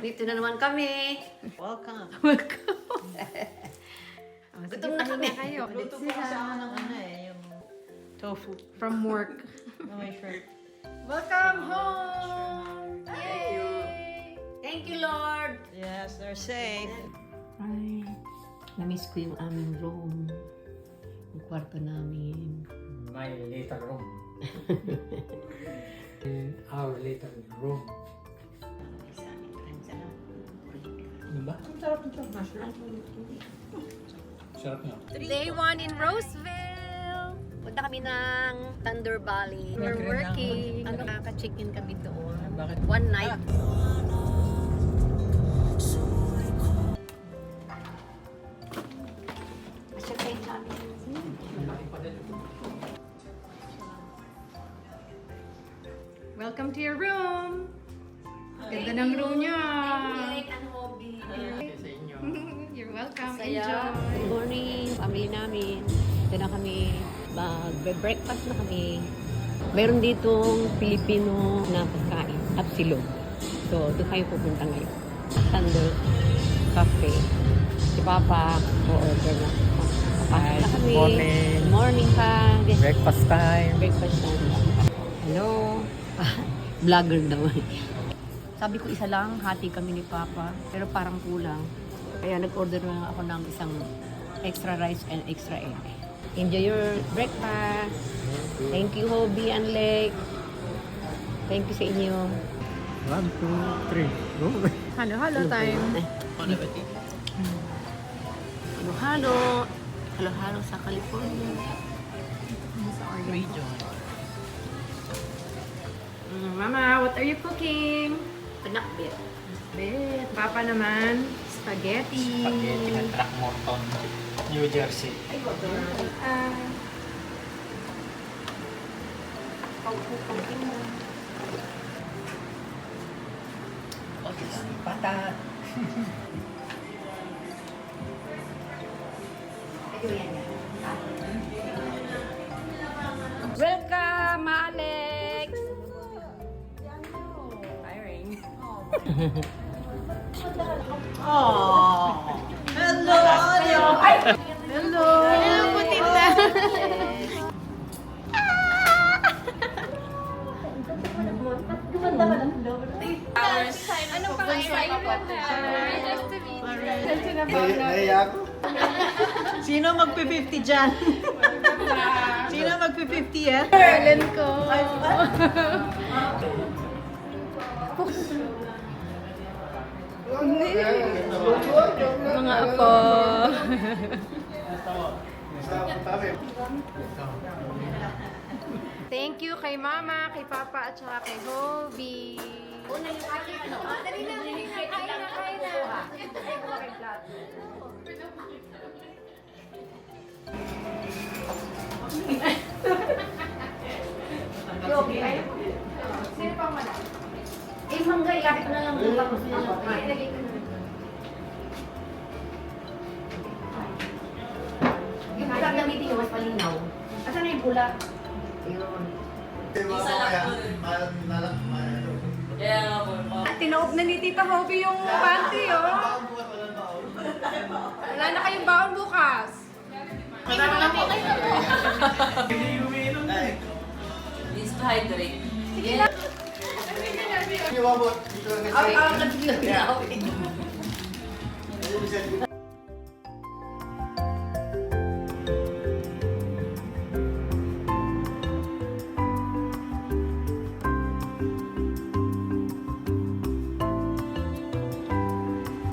Dito na naman kami. Welcome. Welcome. Gutom na kami. Kayo. Luto ko kasi ako ng yung tofu. From work. Na may shrimp. Welcome home! Yay! Thank you, Lord. Yes, they're safe. Ay, na-miss ko yung aming room. Yung kwarto namin. My little room. Our little room. Ano ba? Sarap niya. Day 1 in Roseville! Punta kami ng Thunder Valley. We're working. Ano, nakaka-check-in kami doon. Bakit? One night. Asya kayo namin. Welcome to your room! Ganda ng room niya! Ang hobby. Sa inyo. You're welcome. Saya. Enjoy! Good morning, family namin. Doon na kami, mag-breakfast na kami. Meron ditong Filipino na pagkain at silog. So, doon kayo pupunta ngayon. Thunder Cafe. Si Papa, o-order na. Papasok na kami. Morning. Good morning pa. Breakfast time. Breakfast time. Hello. Vlogger daw. Sabi ko isa lang, hati kami ni Papa. Pero parang kulang. Kaya nag-order na lang ako ng isang extra rice and extra egg. Enjoy your breakfast. Thank you, Hobie and Lake. Thank you sa inyo. 1, 2, 3. Go. Halo-halo time! Halo-halo. Halo-halo sa California. Mama, what are you cooking? Pinakbit. Bit. Papa naman, spaghetti. Spaghetti ng Throckmorton, New Jersey. Patat. Welcome, Alex! Tiring. Oh. Hello. Hello! Hello, Putinda! Anong pang-excited na? Just to meet you. Naiya ako. Sino magpi-50 dyan? Sino magpi-50 yan? Berlin ko. Mga apo. Thank you kay Mama, kay Papa, at saka kay Hobie. Una yung aking ano. Dali na, dali na. Kain na, kain na. Sino pang wala? Eh, mangga, ilapit ko na lang buka ko sila. Ilagay ko na. Yung bulak gamitin yung mas malinaw. Asan na yung bulak? Yun. At tinaob na ni Tita Hobie yung panty, oh. Wala na kayong baon bukas. Please to hydrate.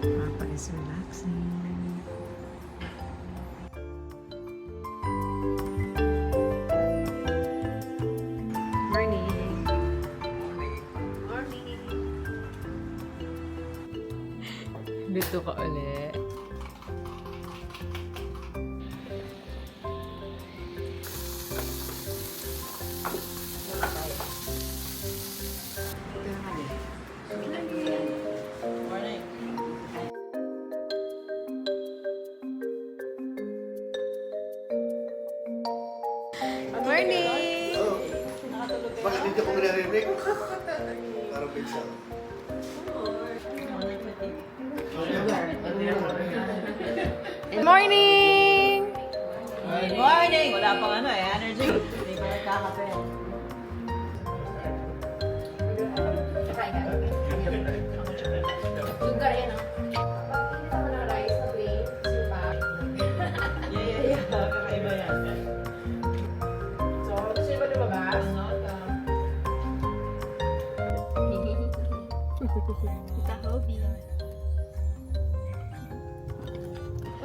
Papa is relaxing. Morning. Dito ka ulit. Morning. Morning! Bakit hindi ko nare-record? Parang pizza. Magkakape. Kain ka. Sugar yan, ah. Pagkita mo ng rice na plain, sugar. Yeah. Kakaiba yan. So, gusto ba lumabas? Kita hobby.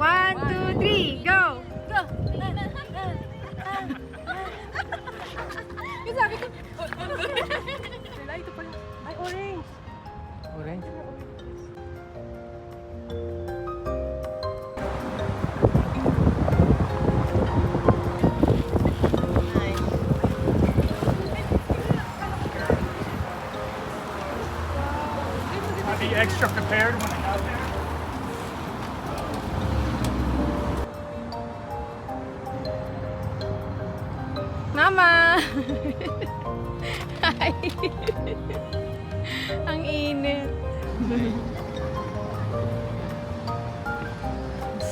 1, 2, 3, go! Go! Yung sabi ko, Wala, ito pala. Ay, orange! Orange. Are they extra prepared when I got there? Mama! Hi! Ang init.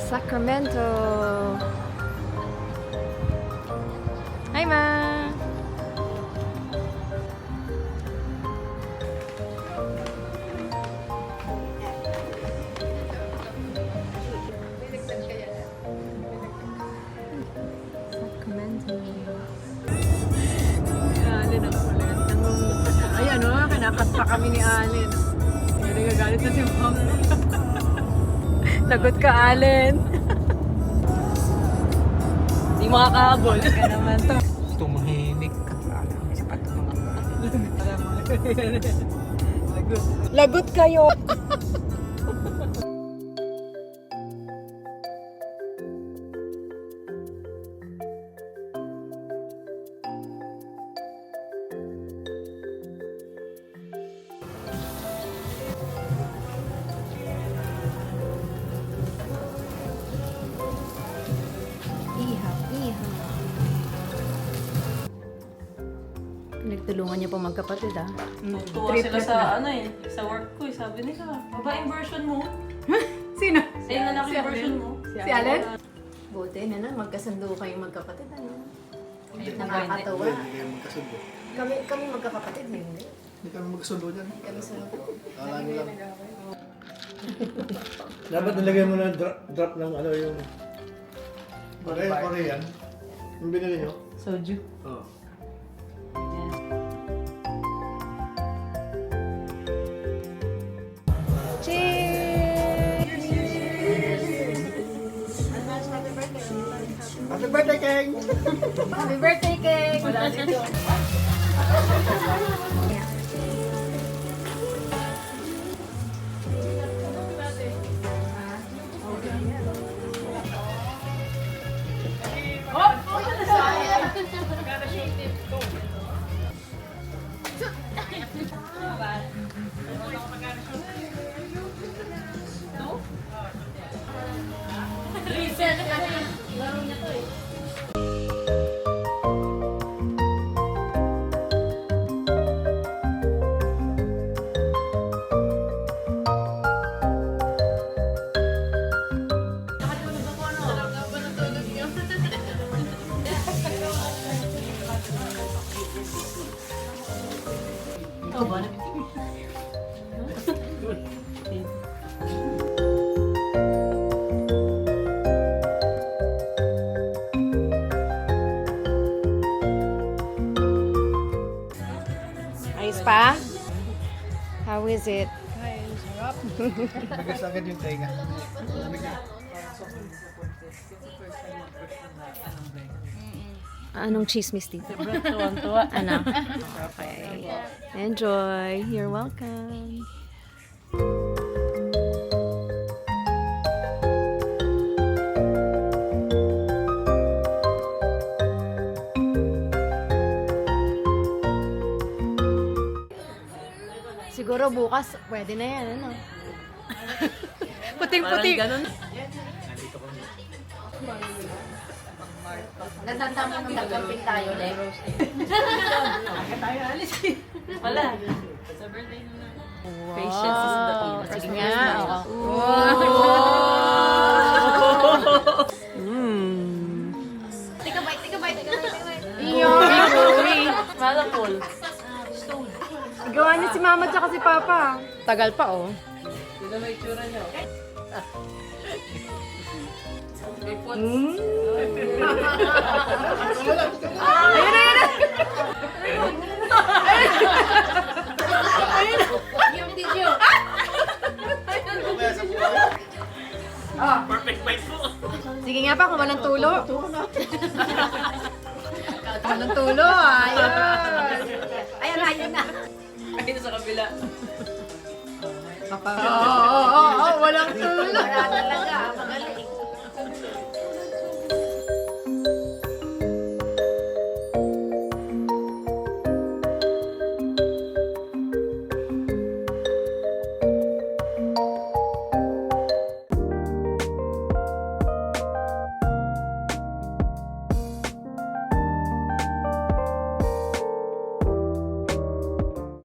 Sacramento! Hi, Ma! Sacramento. Alin ang kulit. Ayan o, kinakat pa kami ni Alin. Kaya nagagalit na si Mom. Lagot ka, Allen. Hindi makakahabol. Kaya naman to. Tumahimik. Sapat mga Lagot kayo. Ihaw, ihaw. Nagtulungan niyo po magkapatid, ah. Tuwa sila sa sa work ko. Sabi nila, babaeng version mo. Sino? Sa'yo lalaki version mo. Si Allen? Buti na lang, magkasundo kayong magkapatid, ano? Ayun, Nakakatawa. Hindi kayo magkasundo. Kami magkakapatid, hindi. Hindi kami magkasundo dyan. Kami sunod po. Kala nyo lang. Dapat nilagay mo na drop ng ano yung... Korean. Yung binili nyo? Soju. Oo. Happy birthday, King! Happy birthday, Cake! Wala dito. Ayos pa? How is it? Bigas agad yung tenga. Anong chismis dito? Ano? Okay. Enjoy. You're welcome. Siguro bukas, pwede na yan, ano? Puting-puting. Ganun. Natanda mo nung nag-camping tayo, Lev. Wala. Sa birthday na lang. Patience is the key. Sige nga, oo. Mm. Take a bite, take a bite, take a bite, take a bite. Iyo. Apple. Gawa niya si Mama tsaka si Papa. Tagal pa, oh. Sino may itsura niyo? Sige nga pa, kuha ng tulo. Kuha ng tulo, ayun. Ayun na. Ayun sa kabila. Oo, walang tulo. Wala talaga.